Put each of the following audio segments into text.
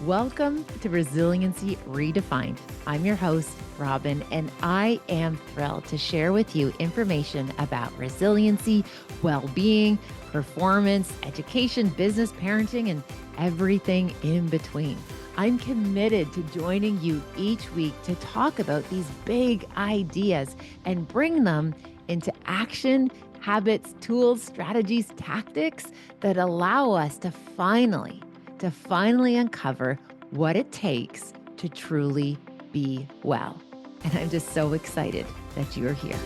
Welcome to Resiliency Redefined. I'm your host, Robyne, and I am thrilled to share with you information about resiliency, well-being, performance, education, business, parenting, and everything in between. I'm committed to joining you each week to talk about these big ideas and bring them into action, habits, tools, strategies, tactics that allow us to finally uncover what it takes to truly be well. And I'm just so excited that you're here.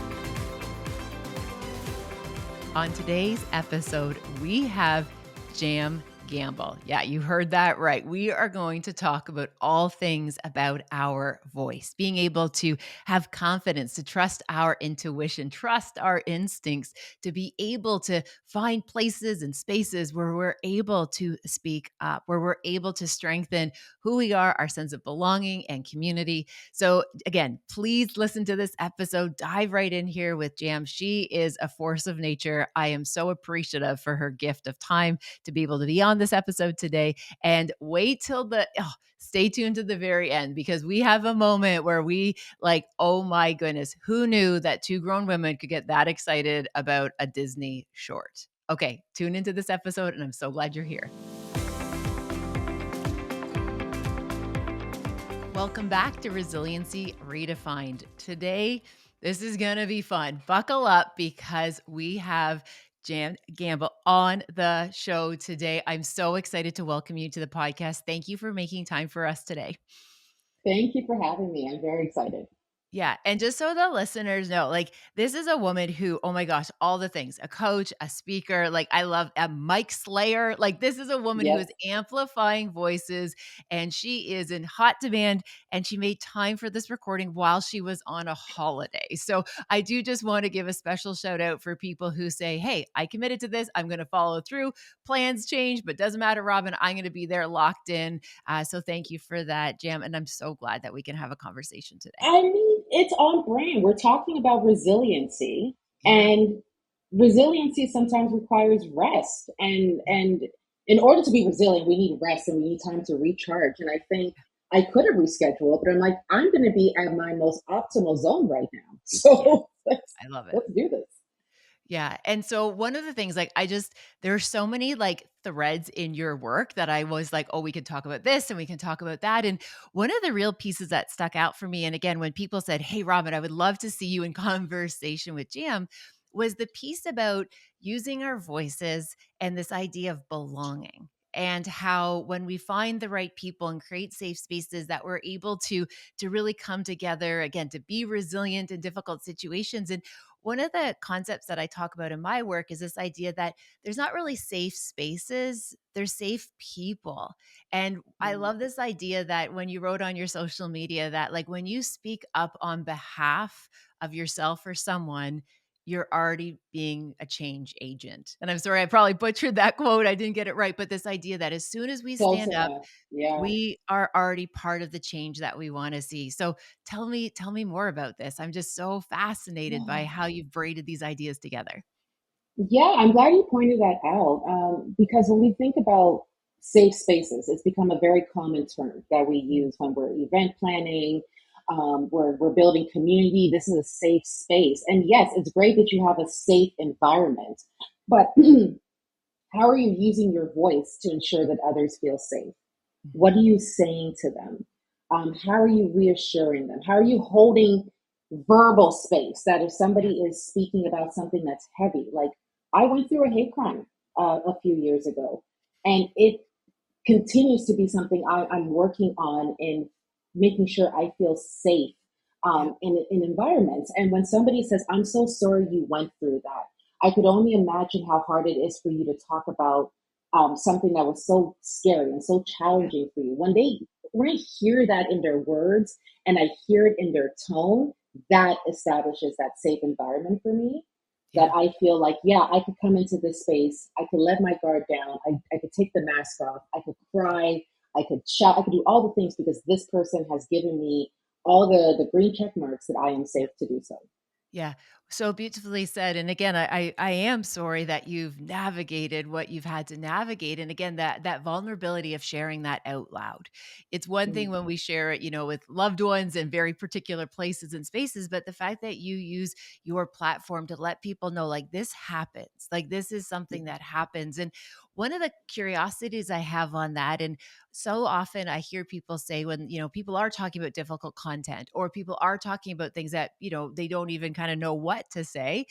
On today's episode, we have Jam Gamble. Yeah, you heard that right. We are going to talk about all things about our voice, being able to have confidence, to trust our intuition, trust our instincts, to be able to find places and spaces where we're able to speak up, where we're able to strengthen who we are, our sense of belonging and community. So again, please listen to this episode. Dive right in here with Jam. She is a force of nature. I am so appreciative for her gift of time to be able to be on this episode today. And wait till stay tuned to the very end, because we have a moment where we oh my goodness, who knew that two grown women could get that excited about a Disney short? Okay, tune into this episode, and I'm so glad you're here. Welcome back to Resiliency Redefined. Today, this is going to be fun. Buckle up, because we have Jam Gamble on the show today. I'm so excited to welcome you to the podcast. Thank you for making time for us today. Thank you for having me. I'm very excited. Yeah. And just so the listeners know, this is a woman who, oh my gosh, all the things, a coach, a speaker, I love a mic slayer. This is a woman who is Yep. amplifying voices, and she is in hot demand, and she made time for this recording while she was on a holiday. So I do just want to give a special shout out for people who say, hey, I committed to this. I'm going to follow through. Plans change, but doesn't matter, Robyne. I'm going to be there locked in. So thank you for that, Jam. And I'm so glad that we can have a conversation today. I mean, it's on brand. We're talking about resiliency, Yeah. and resiliency sometimes requires rest. And in order to be resilient, we need rest and we need time to recharge. And I think I could have rescheduled, but I'm like, I'm going to be at my most optimal zone right now. Yeah. So I love it. let's do this. Yeah. And so one of the things, there are so many threads in your work that I was like, oh, we could talk about this and we can talk about that. And one of the real pieces that stuck out for me, and again, when people said, hey, Robyne, I would love to see you in conversation with Jam, was the piece about using our voices and this idea of belonging. And how when we find the right people and create safe spaces, that we're able to really come together again, to be resilient in difficult situations. And one of the concepts that I talk about in my work is this idea that there's not really safe spaces, there's safe people. And I Mm. love this idea that when you wrote on your social media that when you speak up on behalf of yourself or someone, you're already being a change agent. And I'm sorry, I probably butchered that quote. I didn't get it right. But this idea that as soon as we Close stand up, enough. Yeah. we are already part of the change that we want to see. So tell me more about this. I'm just so fascinated by how you've braided these ideas together. Yeah, I'm glad you pointed that out, because when we think about safe spaces, it's become a very common term that we Mm, use when we're event planning, we're building community. This is a safe space. And yes, it's great that you have a safe environment, but how are you using your voice to ensure that others feel safe? mhm. What are you saying to them? How are you reassuring them? How are you holding verbal space that if Yeah, somebody is speaking about something that's heavy, like I went through a hate crime a few years ago, and it continues to be something I'm working on in making sure I feel safe yeah, in environments. And when somebody says, I'm so sorry you went through that, I could only imagine how hard it is for you to talk about something that was so scary and so yeah, challenging for you. When I hear that in their words and I hear it in their tone, that establishes that safe environment for me, that yeah. I feel like, yeah, I could come into this space, I could let my guard down, I could take the mask off, I could cry, I could shout, I could do all the things because this person has given me all the green check marks that I am safe to do so. Yeah. So beautifully said. And again, I am sorry that you've navigated what you've had to navigate. And again, that vulnerability of sharing that out loud. It's one thing Mm. when we share it, with loved ones in very particular places and spaces, but the fact that you use your platform to let people know like this happens, like this is something that happens. And one of the curiosities I have on that, and so often I hear people say when, people are talking about difficult content or people are talking about things that, they don't even kind of know what to say,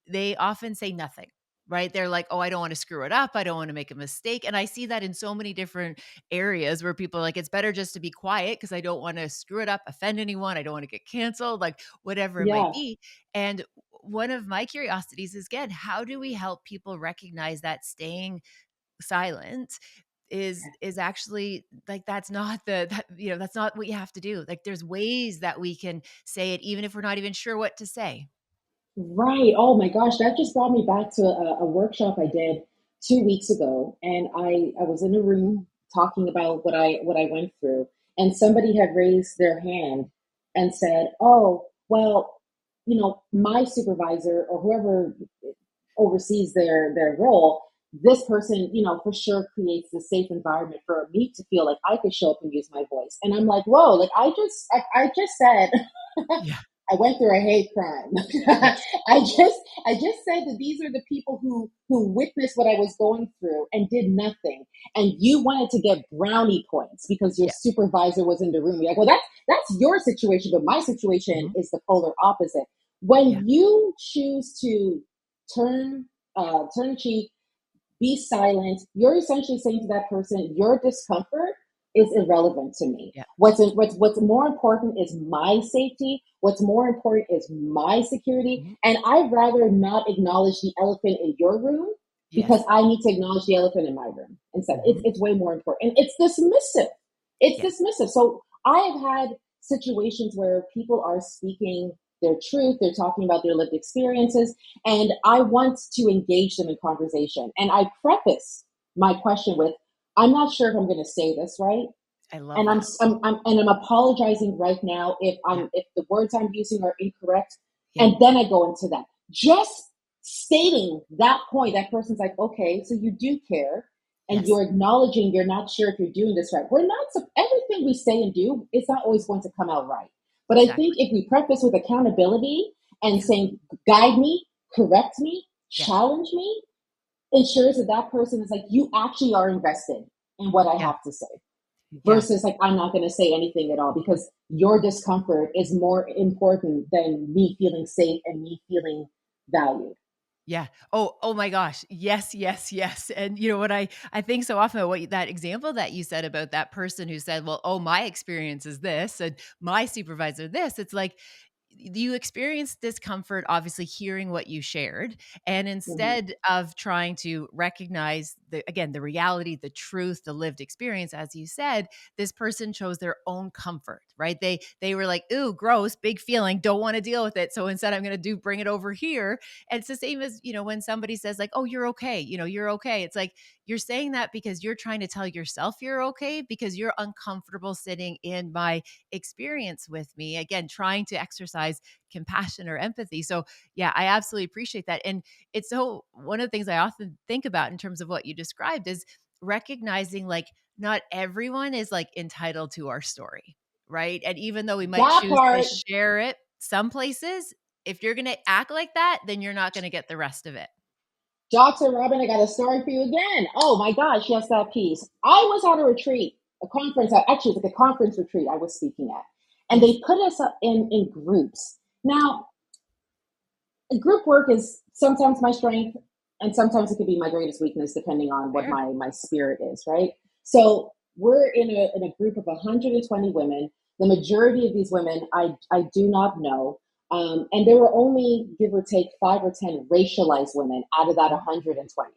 they often say nothing. Right. They're like, oh, I don't want to screw it up. I don't want to make a mistake. And I see that in so many different areas where people are like, it's better just to be quiet because I don't want to screw it up, offend anyone. I don't want to get canceled, like whatever it might Yeah. be. And one of my curiosities is again, how do we help people recognize that staying silent is actually like that's not that's not what you have to do. Like there's ways that we can say it even if we're not even sure what to say. Right. Oh my gosh, that just brought me back to a workshop I did 2 weeks ago, and I was in a room talking about what I went through, and somebody had raised their hand and said, "Oh, well, my supervisor or whoever oversees their role, this person, for sure creates a safe environment for me to feel like I could show up and use my voice." And I'm like, "Whoa!" Like I just said. Yeah. I went through a hate crime. Yes. I just said that these are the people who witnessed what I was going through and did nothing. And you wanted to get brownie points because your Yeah. supervisor was in the room. You're like, well, that's your situation, but my situation Mhm. is the polar opposite. Yeah. When you choose to turn turn cheek, be silent, you're essentially saying to that person, your discomfort is irrelevant to me. Yeah. What's more important is my safety. What's more important is my security. Mhm. And I'd rather not acknowledge the elephant in your room because Yes. I need to acknowledge the elephant in my room instead. It's, Mhm. it's way more important. And it's dismissive. It's Yes. dismissive. So I have had situations where people are speaking their truth, they're talking about their lived experiences, and I want to engage them in conversation. And I preface my question with, "I'm not sure if I'm going to say this right, I love and that. I'm apologizing right now if Yeah. the words I'm using are incorrect." Yeah. And then I go into that. Just stating that point, that person's like, "Okay, so you do care." And Yes. you're acknowledging you're not sure if you're doing this right. We're not, everything we say and do, it's not always going to come out right. But I think Exactly. if we preface with accountability and Yeah. saying, guide me, correct me, Yeah. challenge me, ensures that that person is like, you actually are invested in what I Yeah. have to say Yeah. versus like, I'm not going to say anything at all because your discomfort is more important than me feeling safe and me feeling valued. Yeah. Oh my gosh. Yes, yes, yes. And you know what I think so often about that example that you said about that person who said, "Well, oh, my experience is this and my supervisor this." It's like you experienced discomfort obviously hearing what you shared, and Mhm. instead of trying to recognize the reality, the truth, the lived experience, as you said, this person chose their own comfort, right? They were like, "Ooh, gross, big feeling, don't want to deal with it, so instead I'm going to do bring it over here." And it's the same as, when somebody says like, "Oh, you're okay." You're okay. It's like you're saying that because you're trying to tell yourself you're okay because you're uncomfortable sitting in my experience with me. Again, trying to exercise compassion or empathy. So, yeah, I absolutely appreciate that. And it's so one of the things I often think about in terms of what you described is recognizing like not everyone is like entitled to our story, right? And even though we might That choose to part, share it some places, if you're going to act like that, then you're not going to get the rest of it. Dr. Robin, I got a story for you again. Oh my gosh, yes, that piece. I was at a retreat, a conference, actually, it's like a conference retreat I was speaking at. And Yes. they put us up in groups. Now, group work is sometimes my strength and sometimes it could be my greatest weakness depending on what Fair. my spirit is, right? So we're in a group of 120 women. The majority of these women I do not know, and there were only give or take 5 or 10 racialized women out of that Mhm. 120.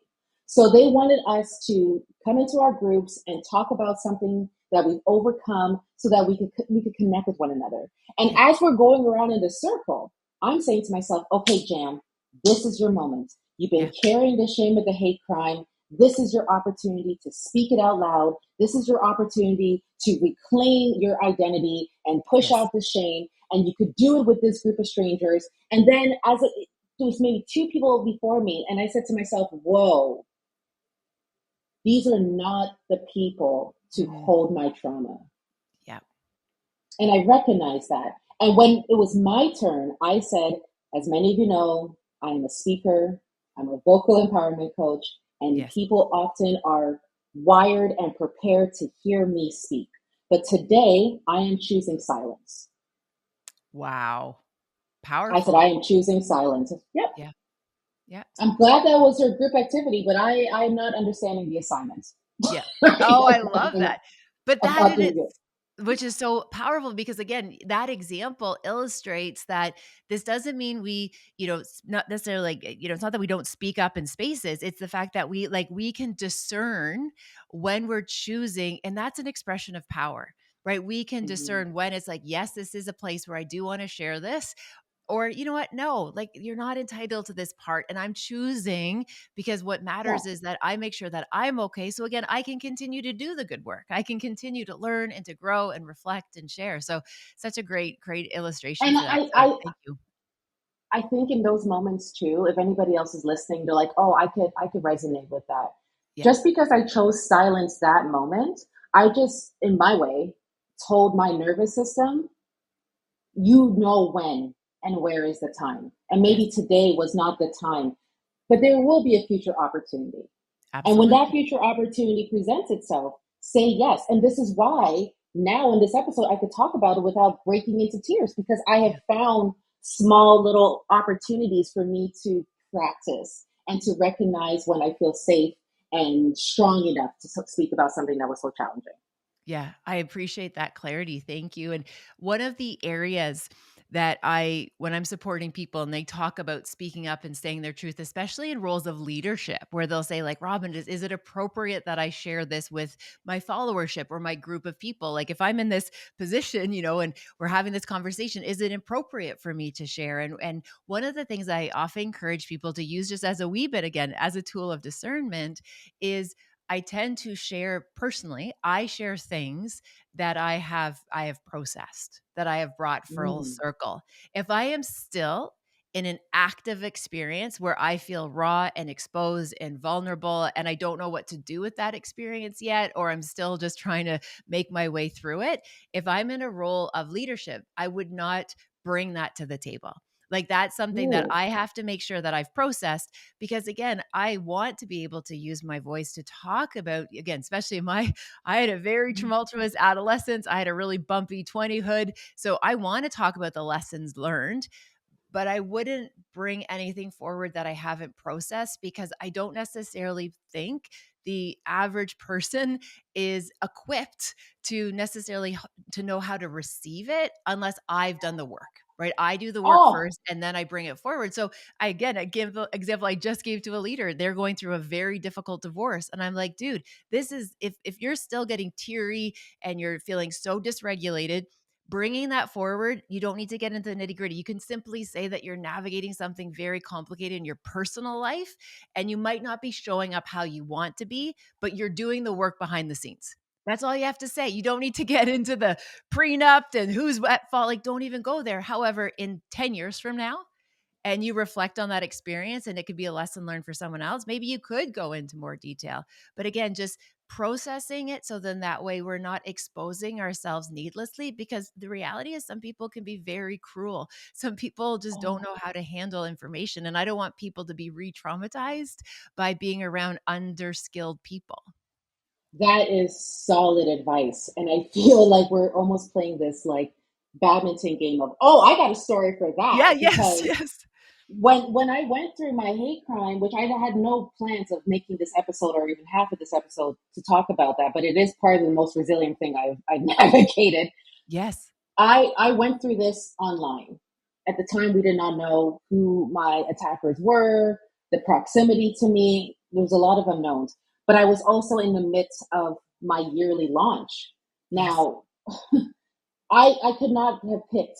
So they wanted us to come into our groups and talk about something that we've overcome so that we could connect with one another. And Yeah. as we're going around in the circle, I'm saying to myself, okay, Jam, this is your moment. You've been Yeah. carrying the shame of the hate crime. This is your opportunity to speak it out loud. This is your opportunity to reclaim your identity and push Yes. out the shame. And you could do it with this group of strangers. And then was maybe two people before me, and I said to myself, whoa, these are not the people to Mm, hold my trauma. yeah. And I recognized that. And when it was my turn, I said, as many of you know, I am a speaker, I'm a vocal empowerment coach, and Yes. people often are wired and prepared to hear me speak. But today, I am choosing silence. Wow. I said, Powerful. I am choosing silence. Yep. Yeah. Yeah. I'm glad that was your group activity, but I'm not understanding the assignment. Yeah. Right? Oh, I love that. But I'm that not in doing it, it. which is so powerful because again, that example illustrates that this doesn't mean we, not necessarily like, it's not that we don't speak up in spaces. It's the fact that we can discern when we're choosing, and that's an expression of power, right? We can Mhm. discern when it's like, yes, this is a place where I do want to share this. Or, you know what? No, like you're not entitled to this part. And I'm choosing because what Yeah. matters is that I make sure that I'm okay. So again, I can continue to do the good work. I can continue to learn and to grow and reflect and share. So such a great illustration And for that. I, So I, thank you. I think in those moments too, if anybody else is listening, they're like, "Oh, I could resonate with that." Yeah. Just because I chose silence that moment, I just, in my way, told my nervous system, "You know when and where is the time." And Yes. maybe today was not the time, but there will be a future opportunity. And when that Absolutely. future opportunity presents itself, say yes. And this is why now in this episode, I could talk about it without breaking into tears because I have Yeah. found small little opportunities for me to practice and to recognize when I feel safe and strong enough to speak about something that was so challenging. Yeah, I appreciate that clarity. Thank you. And one of the areas that when I'm supporting people and they talk about speaking up and saying their truth, especially in roles of leadership, where they'll say, like, Robin, is it appropriate that I share this with my followership or my group of people? Like, if I'm in this position, and we're having this conversation, is it appropriate for me to share? And one of the things I often encourage people to use just as a wee bit, again, as a tool of discernment, is I tend to share personally. I share things that I have processed, that I have brought full Mm. circle. If I am still in an active experience where I feel raw and exposed and vulnerable and I don't know what to do with that experience yet, or I'm still just trying to make my way through it, if I'm in a role of leadership, I would not bring that to the table. Like that's something that Ooh. I have to make sure that I've processed because again, I want to be able to use my voice to talk about again, especially I had a very tumultuous adolescence. I had a really bumpy 20hood. So I want to talk about the lessons learned, but I wouldn't bring anything forward that I haven't processed because I don't necessarily think the average person is equipped to necessarily to know how to receive it unless I've done the work. Right. I do the work Oh, first and then I bring it forward. So I give the example I just gave to a leader. They're going through a very difficult divorce. And I'm like, dude, this is if you're still getting teary and you're feeling so dysregulated, bringing that forward, you don't need to get into the nitty gritty. You can simply say that you're navigating something very complicated in your personal life, and you might not be showing up how you want to be, but you're doing the work behind the scenes. That's all you have to say. You don't need to get into the prenup and who's at fault. Like, don't even go there. However, in 10 years from now, and you reflect on that experience and it could be a lesson learned for someone else, maybe you could go into more detail. But again, just processing it so then that way we're not exposing ourselves needlessly because the reality is some people can be very cruel. Some people just don't oh. know how to handle information. And I don't want people to be re traumatized by being around underskilled people. That is solid advice. And I feel like we're almost playing this like badminton game of, oh, I got a story for that. Yeah, yes, Because yes. when I went through my hate crime, which I had no plans of making this episode or even half of this episode to talk about that, but it is part of the most resilient thing I've navigated. Yes. I went through this online. At the time, we did not know who my attackers were, the proximity to me. There was a lot of unknowns. But I was also in the midst of my yearly launch. Yes. Now, I could not have picked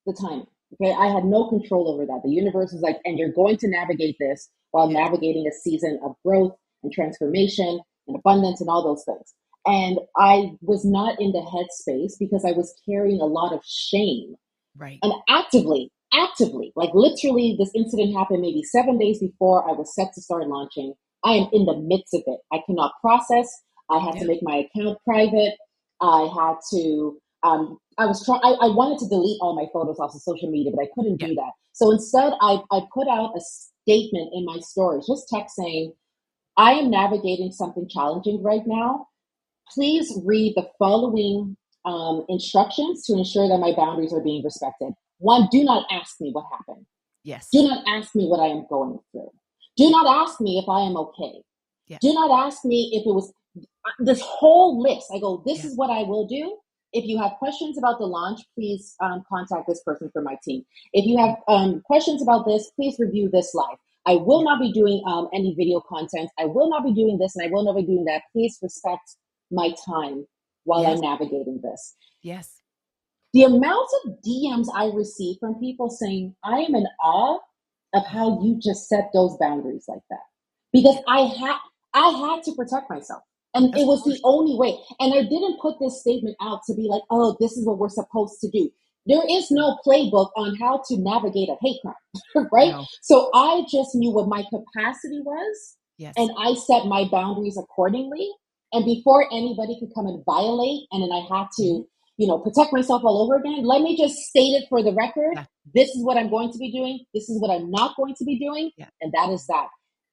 the time. Okay, I had no control over that. The universe was like, and you're going to navigate this while Yes. navigating a season of growth and transformation and abundance and all those things. And I was not in the headspace because I was carrying a lot of shame Right. and actively. actively, like literally, this incident happened maybe 7 days before I was set to start launching. I am in the midst of it. I cannot process. I had to Yeah. make my account private. I had to. I was trying. I wanted to delete all my photos off of social media, but I couldn't Yeah. do that. So instead, I put out a statement in my stories, just text saying, "I am navigating something challenging right now. Please read the following instructions to ensure that my boundaries are being respected. One, do not ask me what happened. Do Yes. not ask me what I am going through. Do Yeah. not ask me if I am okay. Yeah. Do not ask me if it was this whole list." I go, this Yeah. is what I will do. If you have questions about the launch, please contact this person from my team. If you Mm. have questions about this, please review this live. I will Yeah. not be doing any video content. I will not be doing this and I will not be doing that. Please respect my time while I'm Yes. navigating this. Yes. The amount of DMs I receive from people saying, I am in awe of Oh, how you just set those boundaries like that. Because yeah. I had to protect myself. And Of it was the course. only way. And I didn't put this statement out to be like, oh, this is what we're supposed to do. There is Mm. no playbook on how to navigate a hate crime, right? No. So I just knew what my capacity was and Yes. I set my boundaries accordingly. And before anybody could come and violate, and then I had Mhm. to protect myself all over again. Let me just state it for the record. Yeah. This is what I'm going to be doing. This is what I'm not going to be doing. Yeah. And that is that.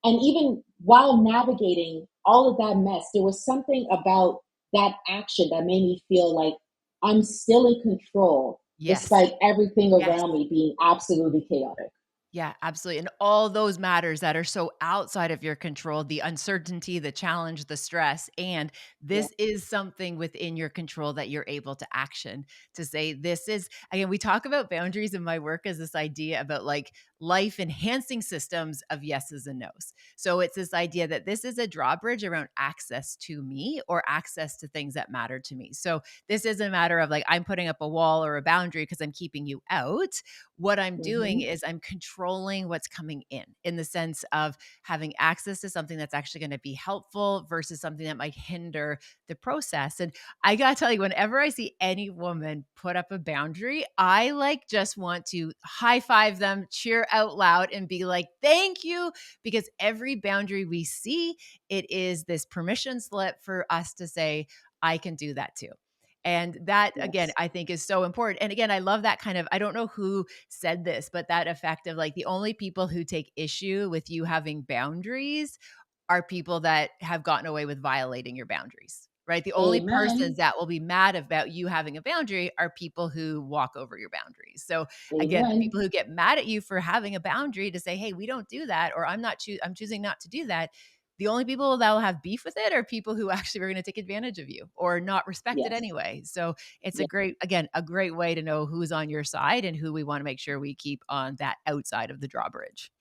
And even while navigating all of that mess, there was something about that action that made me feel like I'm still in control Yes. despite everything Yes. around me being absolutely chaotic. Yeah, absolutely. And all those matters that are so outside of your control, the uncertainty, the challenge, the stress. And Yeah. this is something within your control that you're able to action to say, this is, again, we talk about boundaries in my work as this idea about like life enhancing systems of yeses and nos. So it's this idea that this is a drawbridge around access to me or access to things that matter to me. So this isn't a matter of like, I'm putting up a wall or a boundary because I'm keeping you out. What I'm doing Mm-hmm. is I'm controlling what's coming in the sense of having access to something that's actually going to be helpful versus something that might hinder the process. And I got to tell you, whenever I see any woman put up a boundary, I like just want to high five them, cheer out loud, and be like, thank you. Because every boundary we see, it is this permission slip for us to say, I can do that too. And that, again, Yes. I think is so important. And again, I love that kind of, I don't know who said this, but that effect of like the only people who take issue with you having boundaries are people that have gotten away with violating your boundaries, right? The only persons Amen. that will be mad about you having a boundary are people who walk over your boundaries. So again, the Amen. people who get mad at you for having a boundary to say, "Hey, we don't do that," or I'm choosing not to do that. The only people that will have beef with it are people who actually are going to take advantage of you or not respect it Yes. anyway. So it's a Yes. great, again, a great way to know who's on your side and who we want to make sure we keep on that outside of the drawbridge.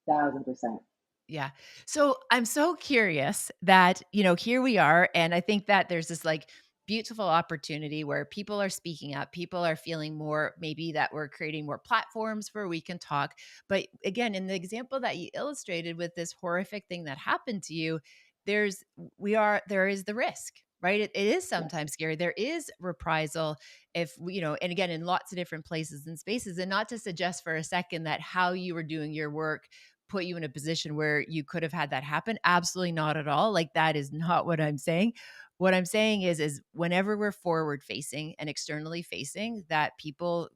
1,000%. Yeah. So I'm so curious that, here we are. And I think that there's this like beautiful opportunity where people are speaking up, people are feeling more, maybe that we're creating more platforms where we can talk. But again, in the example that you illustrated with this horrific thing that happened to you, there is the risk. Right. It is Yes. sometimes scary. There is reprisal if and again, in lots of different places and spaces. And not to suggest for a second that how you were doing your work put you in a position where you could have had that happen. Absolutely not at all. Like that is not what I'm saying. What I'm saying is whenever we're forward facing and externally facing, that people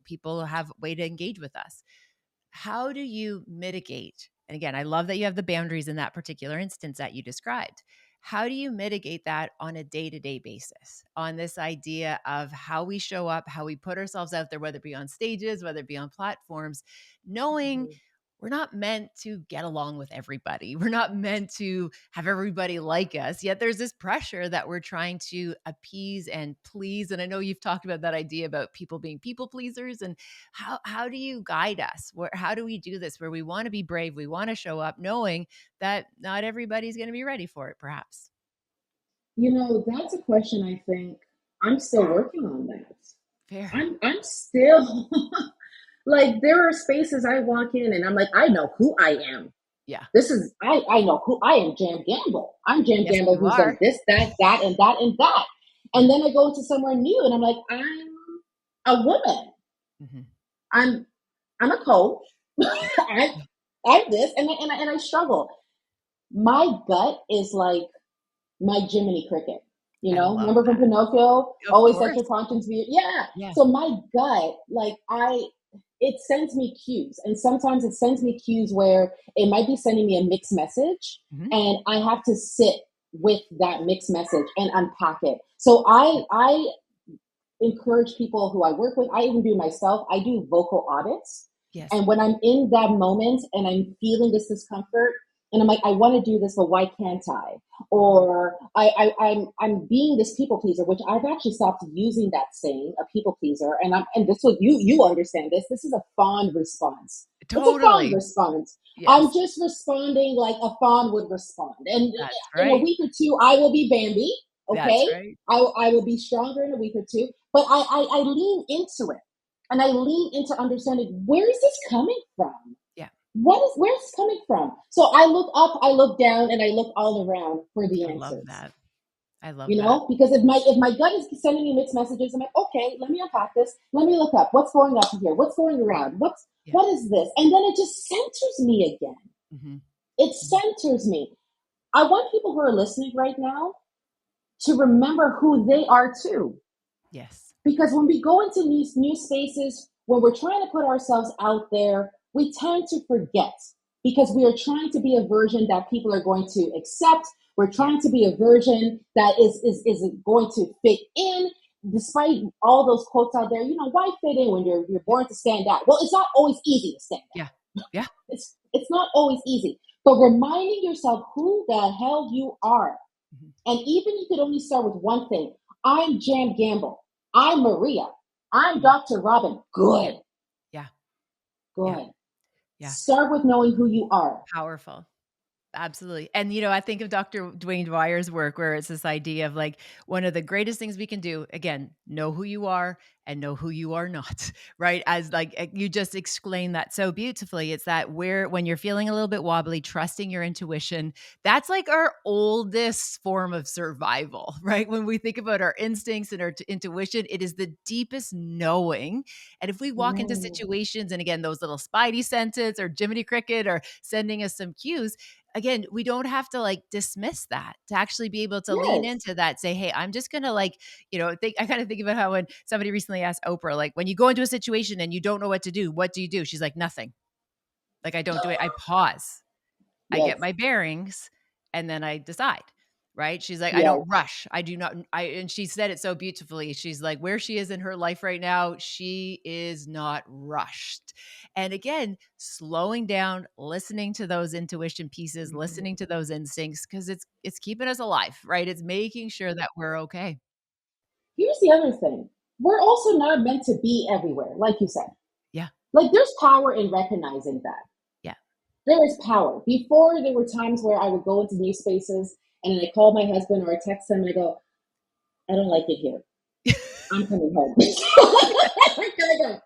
have a way to engage with us. How do you mitigate? And again, I love that you have the boundaries in that particular instance that you described. How do you mitigate that on a day to day basis? On this idea of how we show up, how we put ourselves out there, whether it be on stages, whether it be on platforms, knowing Mhm. we're not meant to get along with everybody. We're not meant to have everybody like us. Yet there's this pressure that we're trying to appease and please. And I know you've talked about that idea about people being people pleasers. And how do you guide us? How do we do this where we want to be brave, we want to show up, knowing that not everybody's going to be ready for it, perhaps? That's a question I think I'm still working on that. Fair. I'm still like there are spaces I walk in and I'm like, I know who I am. Yeah. I know who I am, Jam Gamble. I'm Jam Yes, Gamble you who's done are. this, that, that, and that, and that. Yeah. And then I go into somewhere new and I'm like, I'm a woman. Hmm. I'm I'm a coach. I'm, I'm this, and I struggle. My gut is like my Jiminy Cricket. You I know, love remember from that. Pinocchio? Of Always let course. your conscience be. Yeah. Yeah. So my gut, it sends me cues, and sometimes it sends me cues where it might be sending me a mixed message, Mhm. and I have to sit with that mixed message and unpack it. So I encourage people who I work with. I even do myself. I do vocal audits. Yes. And when I'm in that moment and I'm feeling this discomfort, and I'm like, I want to do this, but why can't I? Mhm. Or I'm being this people pleaser, which I've actually stopped using that saying, a people pleaser. And this was you understand this. This is a fawn response. It's a fawn Totally. response. I'm Yes. just responding like a fawn would respond. And That's in a right. week or two, I will be Bambi. That's Okay, right. I will be stronger in a week or two. But I lean into it, and I lean into understanding, where is this coming from? Yeah. Where's this coming from? So I look up, I look down, and I look all around for the I love answers. that. I love You that. know, because if my gut is sending me mixed messages, I'm like, okay, let me unpack this. Let me look up what's going up here, what's going around, Yeah. what is this, and then it just centers me again. Mhm. It Mhm. centers me. I want people who are listening right now to remember who they are too. Yes. Because when we go into these new spaces, when we're trying to put ourselves out there, we tend to forget, because we are trying to be a version that people are going to accept. We're Yeah. trying to be a version that is going to fit in, despite all those quotes out there. Why fit in when you're Yeah. born to stand out? Well, it's not always easy to stand out. Yeah. Yeah. It's not always easy. But reminding yourself who the hell you are, Mhm. and even you could only start with one thing. I'm Jan Gamble. I'm Maria. I'm Mhm. Dr. Robin. Yeah. Good. Yeah. Yeah. Good. Yeah. Start with knowing who you are. Powerful. Absolutely. And, I think of Dr. Dwayne Dwyer's work where it's this idea of like one of the greatest things we can do, again, know who you are and know who you are not, right? As like you just explained that so beautifully. It's that when you're feeling a little bit wobbly, trusting your intuition, that's like our oldest form of survival, right? When we think about our instincts and our intuition, it is the deepest knowing. And if we walk into Mm, situations and again, those little spidey senses or Jiminy Cricket are sending us some cues, again, we don't have to like dismiss that to actually be able to lean yes. into that, say, hey, I'm just going to like, I kind of think about how when somebody recently asked Oprah, like, when you go into a situation and you don't know what to do, what do you do? She's like, nothing. Like, I don't do it. I pause. I get Yes. my bearings and then I decide. Right. She's like, I Yes. don't rush. I do not. And she said it so beautifully. She's like, where she is in her life right now, she is not rushed. And again, slowing down, listening to those intuition pieces, listening Mhm. to those instincts, because it's keeping us alive, right? It's making sure that we're okay. Here's the other thing. We're also not meant to be everywhere, like you said. Yeah. Like, there's power in recognizing that. Yeah. There is power. Before, there were times where I would go into new spaces and I call my husband or I text him and I go, I don't like it here. I'm coming home. I'm coming home.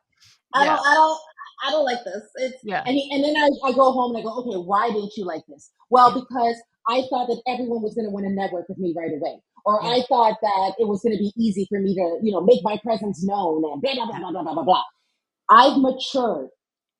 I don't, Yeah. I don't, I don't like this. Yeah. And then I go home and I go, okay, why didn't you like this? Yeah. Well, because I thought that everyone was going to want to network with me right away, or Yeah. I thought that it was going to be easy for me to, make my presence known and blah blah blah Yeah. blah blah blah blah blah. I've matured.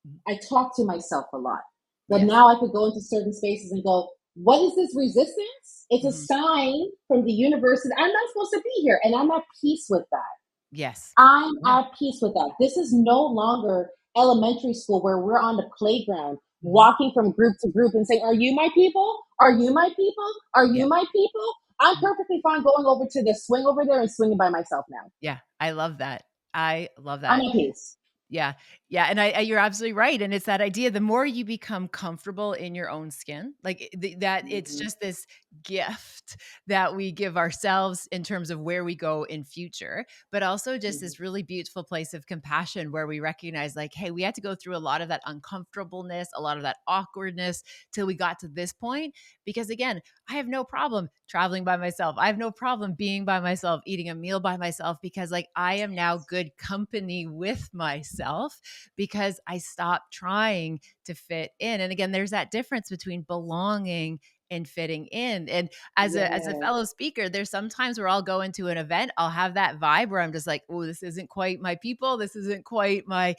Mhm. I talk to myself a lot, but Yes. now I could go into certain spaces and go, what is this resistance? It's a Mhm. sign from the universe that I'm not supposed to be here, and I'm at peace with that. Yes. I'm Yeah. at peace with that. This is no longer elementary school where we're on the playground Mhm. walking from group to group and saying, are you my people? Are you my people? Are Yeah. you my people? I'm Yeah. perfectly fine going over to the swing over there and swinging by myself now. Yeah. I love that. I love I'm that. at peace. Yeah. Yeah, and you're absolutely right, and it's that idea, the more you become comfortable in your own skin, like, that it's Mhm, just this gift that we give ourselves in terms of where we go in future, but also just mhm, this really beautiful place of compassion where we recognize, like, hey, we had to go through a lot of that uncomfortableness, a lot of that awkwardness till we got to this point, because again, I have no problem traveling by myself. I have no problem being by myself, eating a meal by myself, because like I am now good company with myself because I stopped trying to fit in. And again, there's that difference between belonging in fitting in. And as a Yes. fellow speaker, there's sometimes where I'll go into an event, I'll have that vibe where I'm just like, oh, this isn't quite my people. This isn't quite my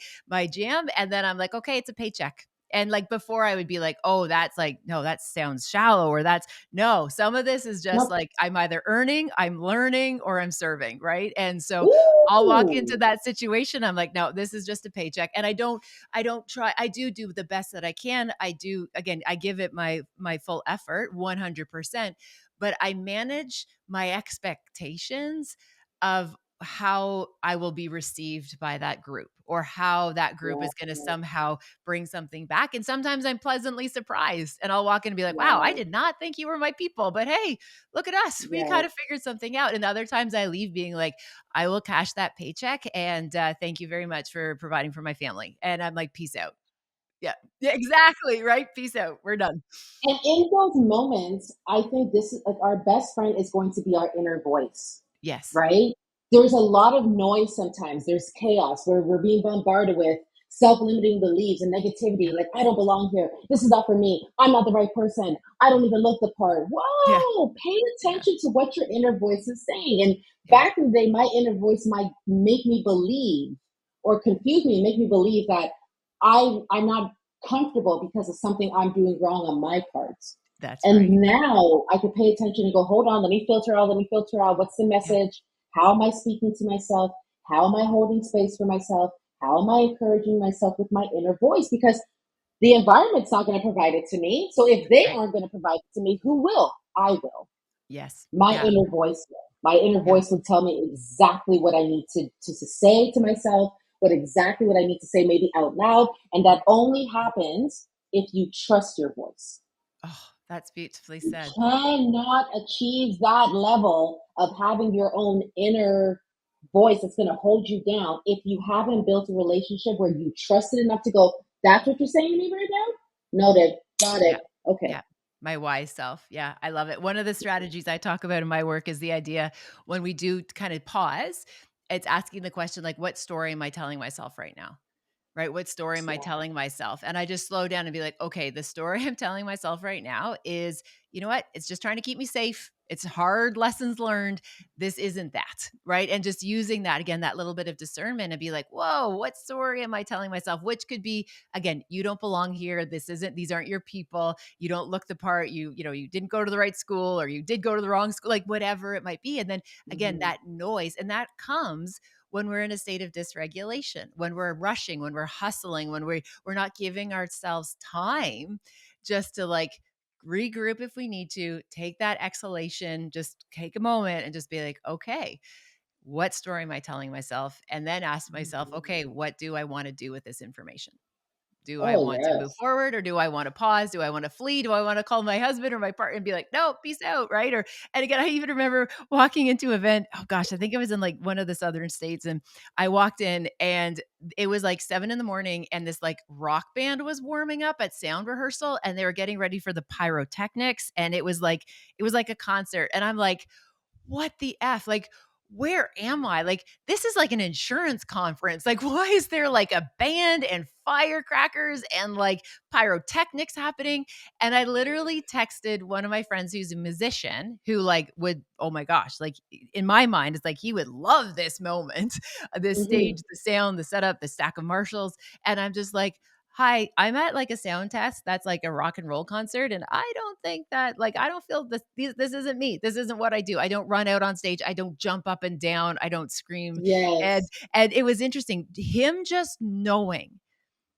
jam. And then I'm like, okay, it's a paycheck. And like before I would be like, oh, that's like, no, that sounds shallow, or that's no, some of this is just Nope. like I'm either earning, I'm learning, or I'm serving. Right. And so I'll walk into Ooh. that situation. I'm like, no, this is just a paycheck. And I don't try. I do the best that I can. I do, again, I give it my full effort, 100%, but I manage my expectations of how I will be received by that group, or how that group Yeah. is going to somehow bring something back. And sometimes I'm pleasantly surprised, and I'll walk in and be like, wow, I Yeah. did not think you were my people, but hey, look at us. We kind Yes. of figured something out. And other times I leave being like, I will cash that paycheck. And thank you very much for providing for my family. And I'm like, peace out. Yeah. Yeah, exactly. Right. Peace out. We're done. And in those moments, I think this is like our best friend is going to be our inner voice, Yes. right? There's a lot of noise sometimes. There's chaos where we're being bombarded with self-limiting beliefs and negativity. Yeah. Like, I don't belong here. This is not for me. I'm not the right person. I don't even look the part. Yeah. Whoa, pay Yeah. attention to what your inner voice is saying. And Yeah. back in the day, my inner voice might make me believe or confuse me and make me believe that I'm not comfortable because of something I'm doing wrong on my part. That's And right. now I can pay attention and go, hold on, let me filter out what's the Yeah. message? How am I speaking to myself? How am I holding space for myself? How am I encouraging myself with my inner voice? Because the environment's not going to provide it to me. So if they Right. aren't going to provide it to me, who will? I will. Yes. My Yeah. inner voice will. My inner Yeah. voice will tell me exactly what I need to say to myself, what I need to say, maybe out loud. And that only happens if you trust your voice. Oh, that's beautifully You said. cannot achieve that level of having your own inner voice that's going to hold you down if you haven't built a relationship where you trust it enough to go, that's what you're saying to me right now? Noted. Got Yeah. it. Okay. Yeah. My wise self. Yeah, I love it. One of the strategies I talk about in my work is the idea when we do kind of pause, it's asking the question like, what story am I telling myself right now? Right? What story am I Yeah. telling myself? And I just slow down and be like, okay, the story I'm telling myself right now is, you know what? It's just trying to keep me safe. It's hard lessons learned. This isn't that. Right. And just using that again, that little bit of discernment and be like, whoa, what story am I telling myself? Which could be, again, you don't belong here. These aren't your people. You don't look the part. You didn't go to the right school, or you did go to the wrong school, like whatever it might be. And then again, Mhm. that noise, and that comes when we're in a state of dysregulation, when we're rushing, when we're hustling, when we're not giving ourselves time just to like regroup if we need to, take that exhalation, just take a moment and just be like, okay, what story am I telling myself? And then ask myself, Mhm. okay, what do I want to do with this information? Do I Oh, want to move yes. forward, or do I want to pause? Do I want to flee? Do I want to call my husband or my partner and be like, "No, peace out," right? Or and again, I even remember walking into an event, oh gosh, I think it was in like one of the southern states, and I walked in and it was like 7 in the morning, and this like rock band was warming up at sound rehearsal, and they were getting ready for the pyrotechnics, and it was like a concert, and I'm like, what the F? Like, where am I? Like, this is like an insurance conference. Like, why is there like a band and firecrackers and like pyrotechnics happening? And I literally texted one of my friends who's a musician who like would, oh my gosh, like in my mind, it's like he would love this moment, this Mhm. stage, the sound, the setup, the stack of Marshalls. And I'm just like, hi, I'm at like a sound test that's like a rock and roll concert, and I don't think that like I don't feel this isn't me. This isn't what I do. I don't run out on stage. I don't jump up and down. I don't scream. And Yes. and it was interesting him just knowing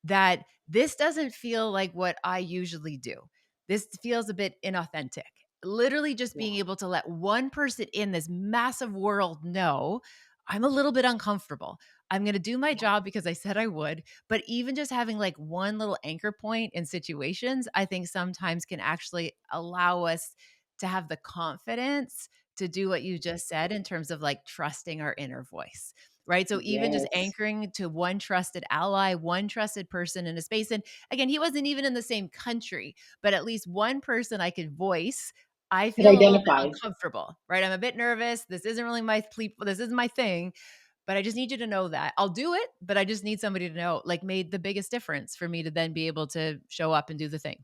that this doesn't feel like what I usually do. This feels a bit inauthentic. Literally just Yeah. being able to let one person in this massive world know I'm a little bit uncomfortable. I'm going to do my Yeah. job because I said I would, but even just having like one little anchor point in situations, I think sometimes can actually allow us to have the confidence to do what you just said in terms of like trusting our inner voice, right? So even just Yes. anchoring to one trusted ally, one trusted person in a space. And again, he wasn't even in the same country, but at least one person I could voice. I Could feel a little bit identify. uncomfortable, right? I'm a bit nervous. This isn't really this isn't my thing, but I just need you to know that I'll do it, but I just need somebody to know, like, made the biggest difference for me to then be able to show up and do the thing.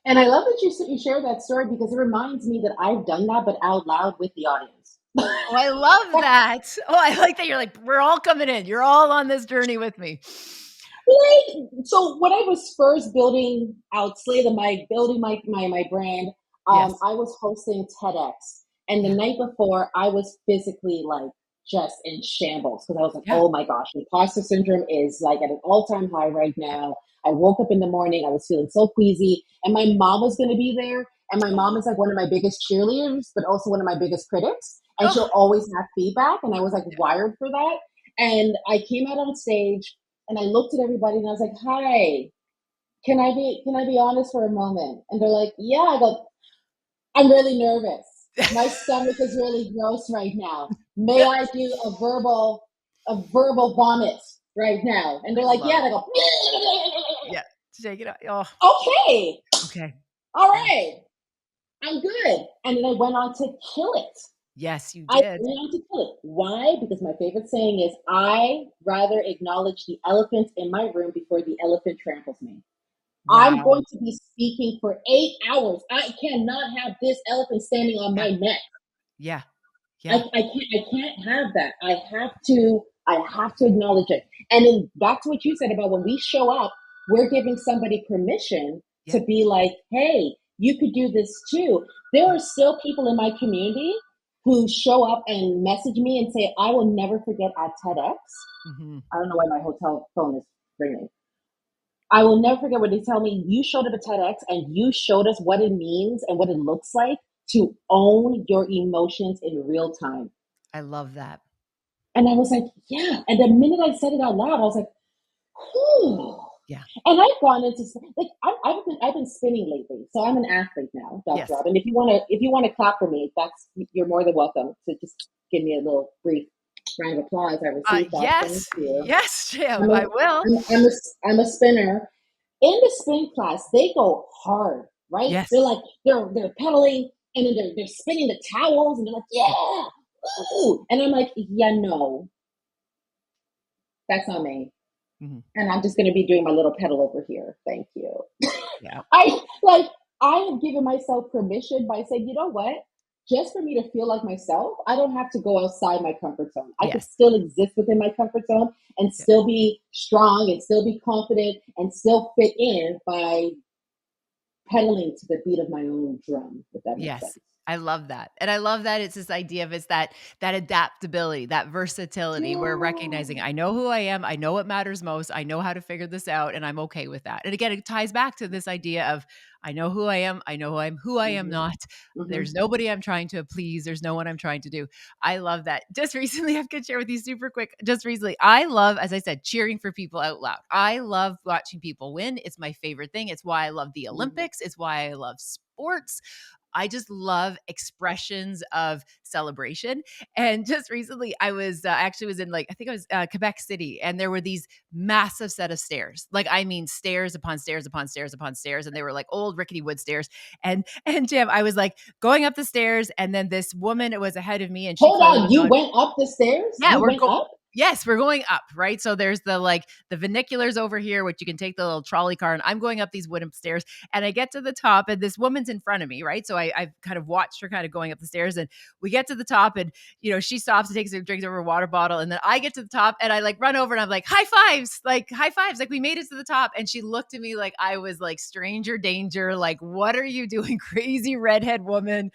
And I love that you share that story because it reminds me that I've done that, but out loud with the audience. Oh, I love that. Oh, I like that you're like, "We're all coming in. You're all on this journey with me." Like, so when I was first building out Slay the Mic, building my brand, Yes. I was hosting TEDx. And the Yeah. night before, I was physically like just in shambles because I was like, Yeah. oh my gosh, imposter syndrome is like at an all-time high right Yeah. now. I woke up in the morning, I was feeling so queasy, and my mom was going to be there. And my mom is like one of my biggest cheerleaders, but also one of my biggest critics. And Oh, she'll always have feedback. And I was like yeah. wired for that. And I came out on stage and I looked at everybody and I was like, "Hi, can I be honest for a moment?" And they're like, "Yeah." I go, "I'm really nervous. My stomach is really gross right now. May I do a verbal vomit right now?" And I they're like, "Yeah." love And I it. go, Yeah. Shake it out. Oh, "Okay, okay. all Yeah. right, I'm good." And then I went on to kill it. Yes, you I did. went on to kill it. Why? Because my favorite saying is, "I rather acknowledge the elephant in my room before the elephant tramples me." I'm Wow. going to be speaking for 8 hours. I cannot have this elephant standing on Yeah. my neck. Yeah. I, Yeah. I can't have that. I have to acknowledge it. And then back to what you said about when we show up, we're giving somebody permission to Yep. be like, hey, you could do this too. There Yeah. are still people in my community who show up and message me and say, I will never forget at TEDx. Mhm. I don't know why my hotel phone is ringing. I will never forget when they tell me you showed up at TEDx and you showed us what it means and what it looks like to own your emotions in real time. I love that. And I was like, yeah. And the minute I said it out loud, I was like, whew. Yeah. And I've gone into like I've been spinning lately, so I'm an athlete now, Dr. Yes. Rob. And if you want to clap for me, that's you're more than welcome to just give me a little brief round of applause. I received that. Thank Yes. you. Yes, Jim, I'm a I will. I'm a spinner. In the spin class, they go hard, right? Yes. They're like they're pedaling and then they're spinning the towels and they're like, Yeah. yeah, ooh. And I'm like, yeah, no, that's not me. Mhm. And I'm just gonna be doing my little pedal over here. Thank you. Yeah. I like I have given myself permission by saying, you know what? Just for me to feel like myself, I don't have to go outside my comfort zone. I could Yes. still exist within my comfort zone and Yeah. still be strong and still be confident and still fit in by pedaling to the beat of my own drum, if that makes sense. Yes. I love that. And I love that it's this idea of that adaptability, that versatility. We're Yeah. recognizing I know who I am, I know what matters most, I know how to figure this out, and I'm okay with that. And again, it ties back to this idea of I know who I am, I know who I am Mhm. not. There's Mhm. nobody I'm trying to please, there's no one I'm trying to do. I love that. Just recently, I could share with you super quick. Just recently, I love, as I said, cheering for people out loud. I love watching people win. It's my favorite thing. It's why I love the Mhm. Olympics. It's why I love sports. I just love expressions of celebration. And just recently, I was actually was in like I think I was Quebec City, and there were these massive set of stairs. Like I mean, stairs upon stairs upon stairs upon stairs, and they were like old rickety wood stairs. And Jim, I was like going up the stairs, and then this woman was ahead of me, and she Hold clearly on, was you on. went up the stairs? Yeah, You we're went go up? yes, we're going up, right? So there's the funiculars over here, which you can take the little trolley car, and I'm going up these wooden stairs, and I get to the top, and this woman's in front of me, right? So I've kind of watched her kind of going up the stairs, and we get to the top, and she stops and takes a drink of her water bottle, and then I get to the top, and I like run over, and I'm like high fives, like we made it to the top, and she looked at me like I was like stranger danger, like what are you doing, crazy redhead woman?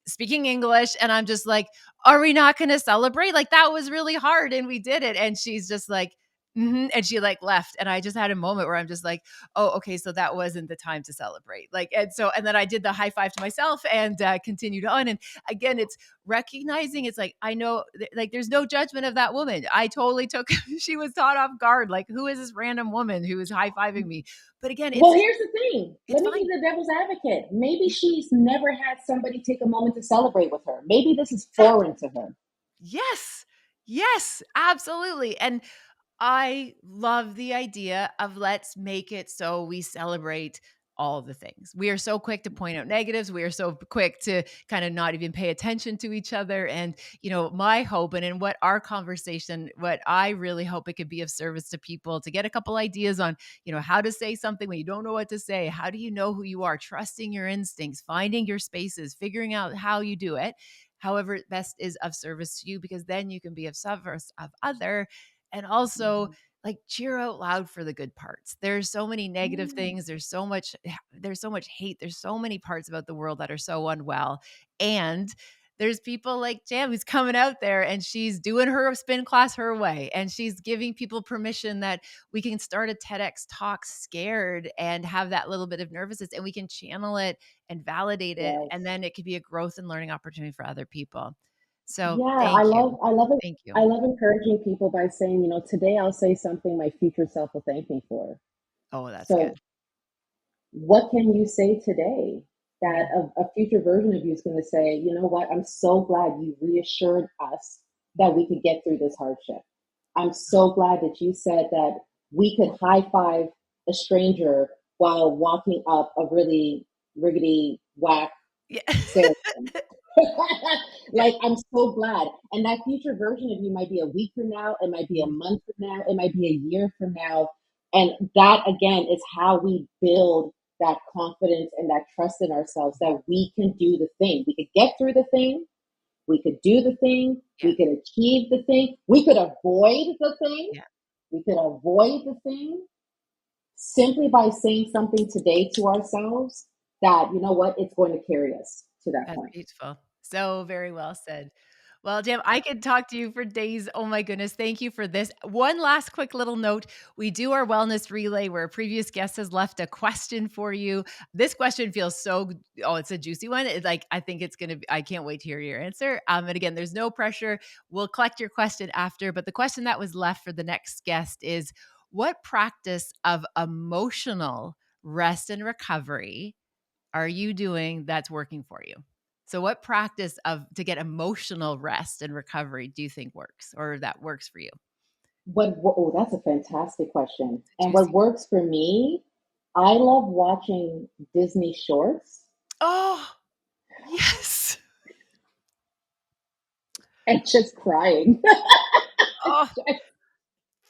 Speaking English, and I'm just like, "Are we not gonna celebrate? Like, that was really hard, and we did it." And she's just like, "Mhm," and she, like, left, and I just had a moment where I'm just like, "Oh, okay, so that wasn't the time to celebrate." Like, and then I did the high five to myself and, continued on, and again, it's recognizing it's like, I know like, there's no judgment of that woman. I totally took she was caught off guard, like, "Who is this random woman who is high-fiving me?" But again, Well, here's the thing. it's Let me fine. be the devil's advocate. Maybe she's never had somebody take a moment to celebrate with her. Maybe this is Exactly. foreign to her. Yes. Yes, absolutely. And I love the idea of let's make it so we celebrate all of the things. We are so quick to point out negatives. We are so quick to kind of not even pay attention to each other. And, my hope and in what our conversation, what I really hope it could be of service to people to get a couple ideas on, how to say something when you don't know what to say. How do you know who you are? Trusting your instincts, finding your spaces, figuring out how you do it, however best is of service to you, because then you can be of service of other. And also, Mhm. like, cheer out loud for the good parts. There's so many negative Yeah. things. There's so much hate. There's so many parts about the world that are so unwell. And there's people like Jam who's coming out there and she's doing her spin class her way. And she's giving people permission that we can start a TEDx talk scared and have that little bit of nervousness, and we can channel it and validate it. And Yes. then it could be a growth and learning opportunity for other people. So Yeah, thank you. Thank I you. love encouraging people by saying, today I'll say something my future self will thank me for. Oh, that's So good. what can you say today that Mm, a future version of you is going to say, you know what, I'm so glad you reassured us that we could get through this hardship. I'm so glad that you said that we could high five a stranger while walking up a really rickety whack yeah. stairs. Yeah, Like, I'm so glad. And that future version of you might be a week from now, it might be a mhm, month from now, it might be a year from now. And that, again, is how we build that confidence and that trust in ourselves that we can do the thing. We could get through the thing, we could do the thing, yeah, we could achieve the thing, we could avoid the thing, yeah. we could avoid the thing simply by saying something today to ourselves that, you know what, it's going to carry us to that That's point. beautiful. So very well said. Well, Jim, I could talk to you for days. Oh my goodness. Thank you for this. One last quick little note. We do our wellness relay where a previous guest has left a question for you. This question feels oh, it's a juicy one. It's like, I think it's going to be, I can't wait to hear your answer. And again, there's no pressure. We'll collect your question after. But the question that was left for the next guest is, what practice of emotional rest and recovery are you doing that's working for you? So what practice of to get emotional rest and recovery do you think works or that works for you? Oh, that's a fantastic question. It's a And what juicy one. works for me, I love watching Disney shorts Oh, yes. and just crying. Oh,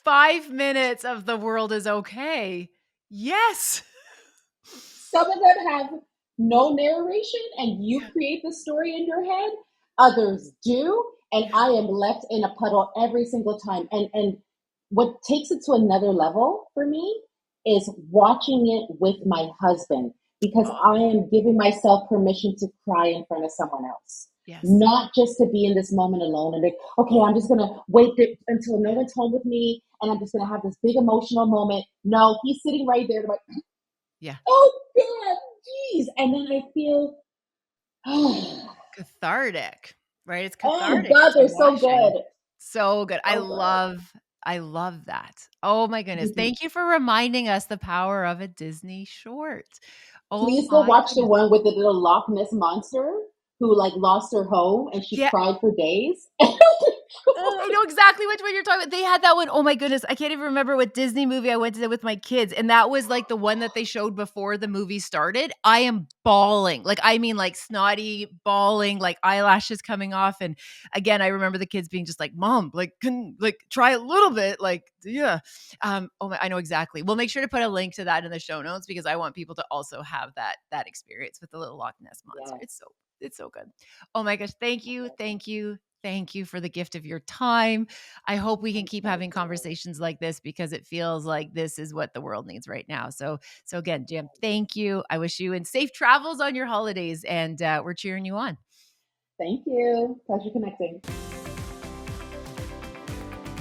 5 minutes of the world is okay. Yes. Some of them have no narration and you Yeah, create the story in your head. Others do. And yeah. I am left in a puddle every single time. And what takes it to another level for me is watching it with my husband because Oh, I am giving myself permission to cry in front of someone else. yes. Not just to be in this moment alone and like, okay, I'm just gonna until no one's home with me and I'm just gonna have this big emotional moment. No, he's sitting right there. Like, Yeah. oh God, geez. And then I feel, oh Cathartic, right? It's cathartic God, to they're so watching. good. So good. I So good. love I love that. Oh my goodness. Mhm. Thank you for reminding us the power of a Disney short. Oh Please go my watch the goodness. one with the little Loch Ness monster who like lost her home and she Yeah. cried for days. Oh, I know exactly which one you're talking about. They had that one. Oh my goodness. I can't even remember what Disney movie I went to with my kids. And that was like the one that they showed before the movie started. I am bawling. Like, I mean, like snotty bawling, like eyelashes coming off. And again, I remember the kids being just like, Mom, like, can like try a little bit. Like, yeah. Oh my, I know exactly. We'll make sure to put a link to that in the show notes because I want people to also have that experience with the little Loch Ness monster. Yes. It's so good. Oh my gosh. Thank you. Thank you. Thank you for the gift of your time. I hope we can I'm keep so having good. conversations like this because it feels like this is what the world needs right now. So again, Jim, thank you. I wish you and safe travels on your holidays, and we're cheering you on. Thank you. Pleasure connecting.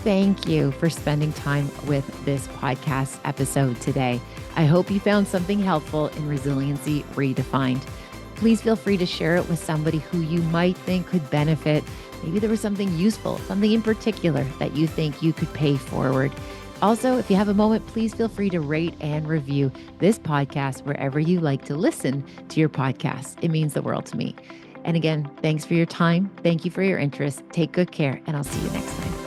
Thank you for spending time with this podcast episode today. I hope you found something helpful in Resiliency Redefined. Please feel free to share it with somebody who you might think could benefit. Maybe there was something useful, something in particular that you think you could pay forward. Also, if you have a moment, please feel free to rate and review this podcast wherever you like to listen to your podcast. It means the world to me. And again, thanks for your time. Thank you for your interest. Take good care, and I'll see you next time.